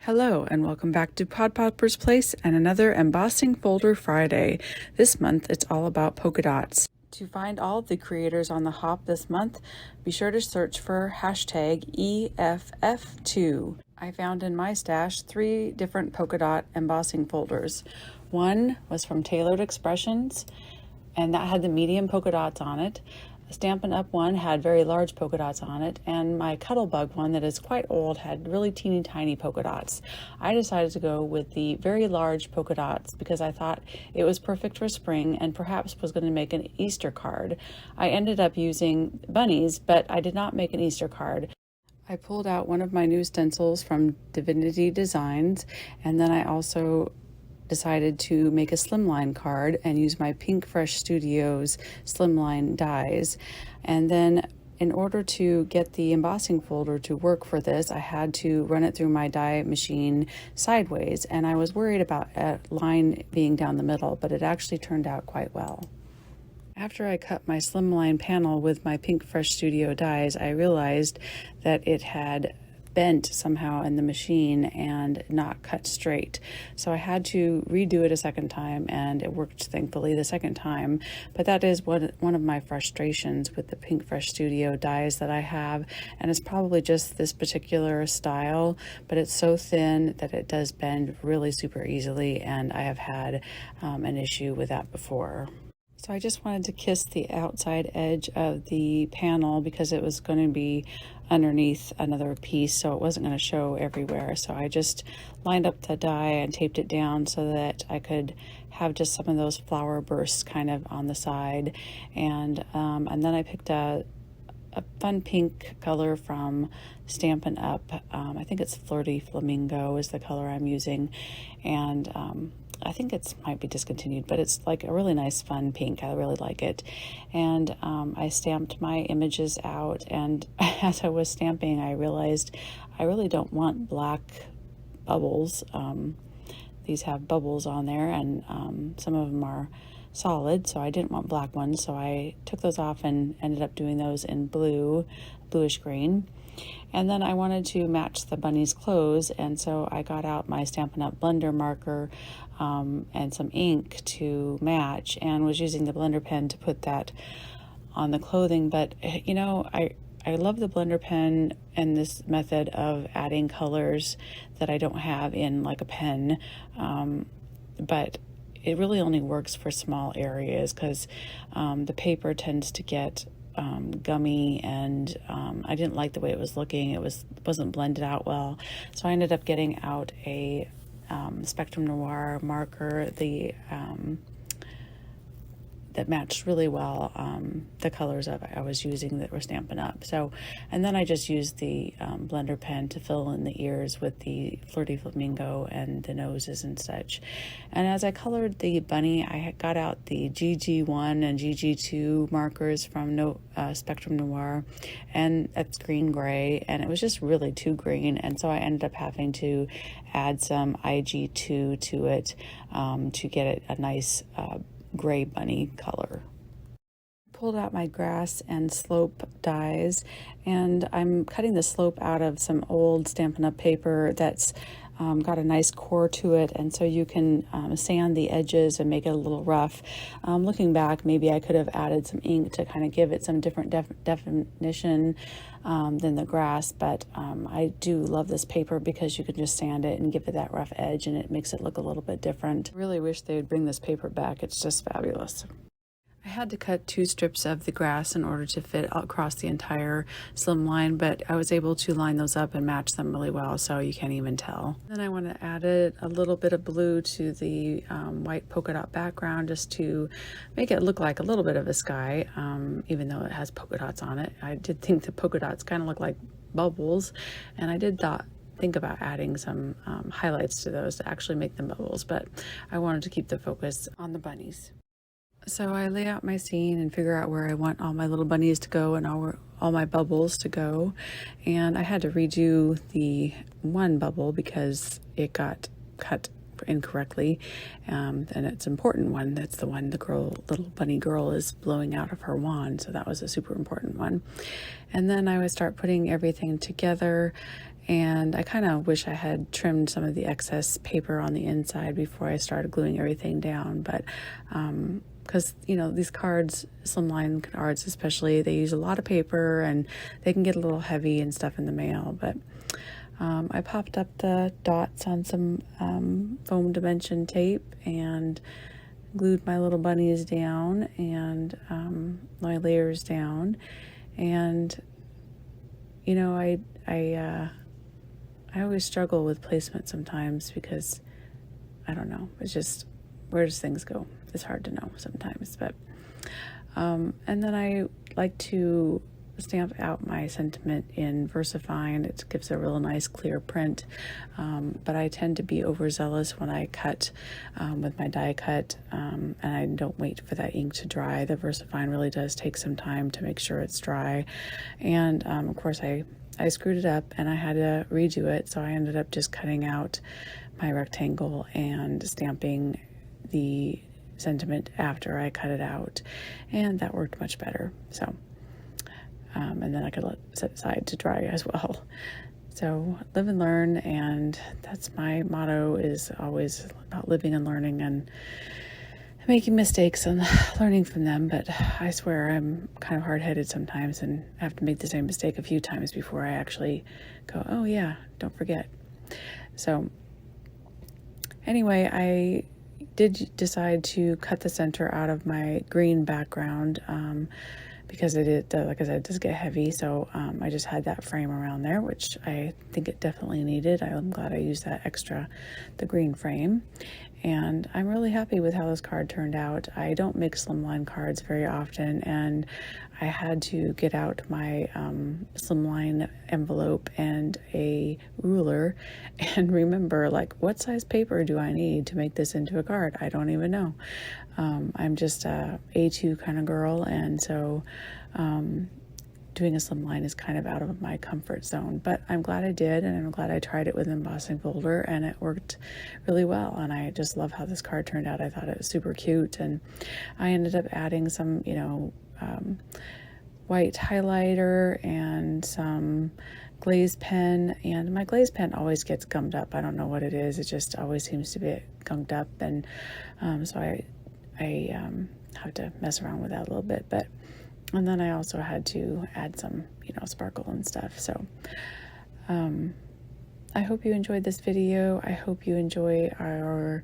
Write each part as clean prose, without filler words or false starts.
Hello and welcome back to Pod Popper's Place and another Embossing Folder Friday. This month it's all about polka dots. To find all of the creators on the hop this month, be sure to search for hashtag EFF2. I found in my stash 3 different polka dot embossing folders. One was from Tailored Expressions, and that had the medium polka dots on it. Stampin' Up! One had very large polka dots on it, and my Cuttlebug one that is quite old had really teeny tiny polka dots. I decided to go with the very large polka dots because I thought it was perfect for spring and perhaps was going to make an Easter card. I ended up using bunnies, but I did not make an Easter card. I pulled out one of my new stencils from Divinity Designs, and then I also decided to make a slimline card and use my Pinkfresh Studios slimline dies. And then in order to get the embossing folder to work for this, I had to run it through my die machine sideways, and I was worried about a line being down the middle, but it actually turned out quite well. After I cut my slimline panel with my Pinkfresh Studio dies, I realized that it had bent somehow in the machine and not cut straight. So I had to redo it a second time, and it worked thankfully the second time. But that is one of my frustrations with the Pinkfresh Studio dies that I have, and it's probably just this particular style, but it's so thin that it does bend really super easily, and I have had an issue with that before. So I just wanted to kiss the outside edge of the panel because it was going to be underneath another piece, so it wasn't going to show everywhere. So I just lined up the die and taped it down so that I could have just some of those flower bursts kind of on the side. And then I picked a fun pink color from Stampin' Up. I think it's Flirty Flamingo is the color I'm using, and I think it might be discontinued, but it's like a really nice fun pink. I really like it. And I stamped my images out, and as I was stamping I realized I really don't want black bubbles. These have bubbles on there, and some of them are solid, so I didn't want black ones, so I took those off and ended up doing those in bluish green. And then I wanted to match the bunny's clothes, and so I got out my Stampin' Up! Blender marker and some ink to match, and was using the blender pen to put that on the clothing. But you know, I love the blender pen and this method of adding colors that I don't have in like a pen, but it really only works for small areas because the paper tends to get gummy, and I didn't like the way it was looking. It wasn't blended out well, so I ended up getting out a Spectrum Noir marker, that matched really well the colors I was using that were Stampin' Up. So, and then I just used the blender pen to fill in the ears with the Flirty Flamingo and the noses and such. And as I colored the bunny, I got out the GG1 and GG2 markers from Spectrum Noir, and that's green gray, and it was just really too green, and so I ended up having to add some IG2 to it to get it a nice gray bunny color. Pulled out my grass and slope dies, and I'm cutting the slope out of some old Stampin' Up! Paper that's got a nice core to it, and so you can sand the edges and make it a little rough. Looking back, maybe I could have added some ink to kind of give it some different definition than the grass, but I do love this paper because you can just sand it and give it that rough edge, and it makes it look a little bit different. I really wish they would bring this paper back. It's just fabulous. I had to cut 2 strips of the grass in order to fit across the entire slim line, but I was able to line those up and match them really well, so you can't even tell. Then I want to add a little bit of blue to the white polka dot background just to make it look like a little bit of a sky, even though it has polka dots on it. I did think the polka dots kind of look like bubbles, and I did think about adding some highlights to those to actually make them bubbles, but I wanted to keep the focus on the bunnies. So I lay out my scene and figure out where I want all my little bunnies to go and all my bubbles to go. And I had to redo the one bubble because it got cut incorrectly. And it's an important one. That's the one the little bunny girl is blowing out of her wand. So that was a super important one. And then I would start putting everything together, And I kind of wish I had trimmed some of the excess paper on the inside before I started gluing everything down. But because, these cards, slimline cards especially, they use a lot of paper and they can get a little heavy and stuff in the mail. But I popped up the dots on some foam dimension tape and glued my little bunnies down and my layers down. And, I always struggle with placement sometimes because I don't know. It's just, where does things go? It's hard to know sometimes. But and then I like to stamp out my sentiment in VersaFine. It gives a real nice clear print. But I tend to be overzealous when I cut with my die cut, and I don't wait for that ink to dry. The VersaFine really does take some time to make sure it's dry. And of course I screwed it up and I had to redo it, so I ended up just cutting out my rectangle and stamping the sentiment after I cut it out, and that worked much better. So and then I could set it aside to dry as well. So live and learn, and that's my motto, is always about living and learning and making mistakes and learning from them. But I swear I'm kind of hard-headed sometimes and have to make the same mistake a few times before I actually go, oh yeah, don't forget. So anyway, I did decide to cut the center out of my green background because like I said, it does get heavy. So I just had that frame around there, which I think it definitely needed. I'm glad I used that extra, the green frame. And I'm really happy with how this card turned out. I don't make slimline cards very often, and I had to get out my slimline envelope and a ruler and remember, like, what size paper do I need to make this into a card? I don't even know. I'm just a A2 kind of girl, and so doing a slimline is kind of out of my comfort zone, but I'm glad I did, and I'm glad I tried it with an embossing folder, and it worked really well. And I just love how this card turned out. I thought it was super cute, and I ended up adding some, white highlighter and some glaze pen, and my glaze pen always gets gummed up. I don't know what it is. It just always seems to be gunked up, and so I have to mess around with that a little bit. And then I also had to add some, sparkle and stuff. So I hope you enjoyed this video. I hope you enjoy our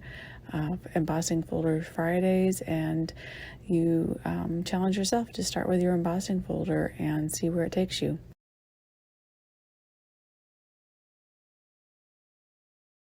embossing folder Fridays, and you challenge yourself to start with your embossing folder and see where it takes you.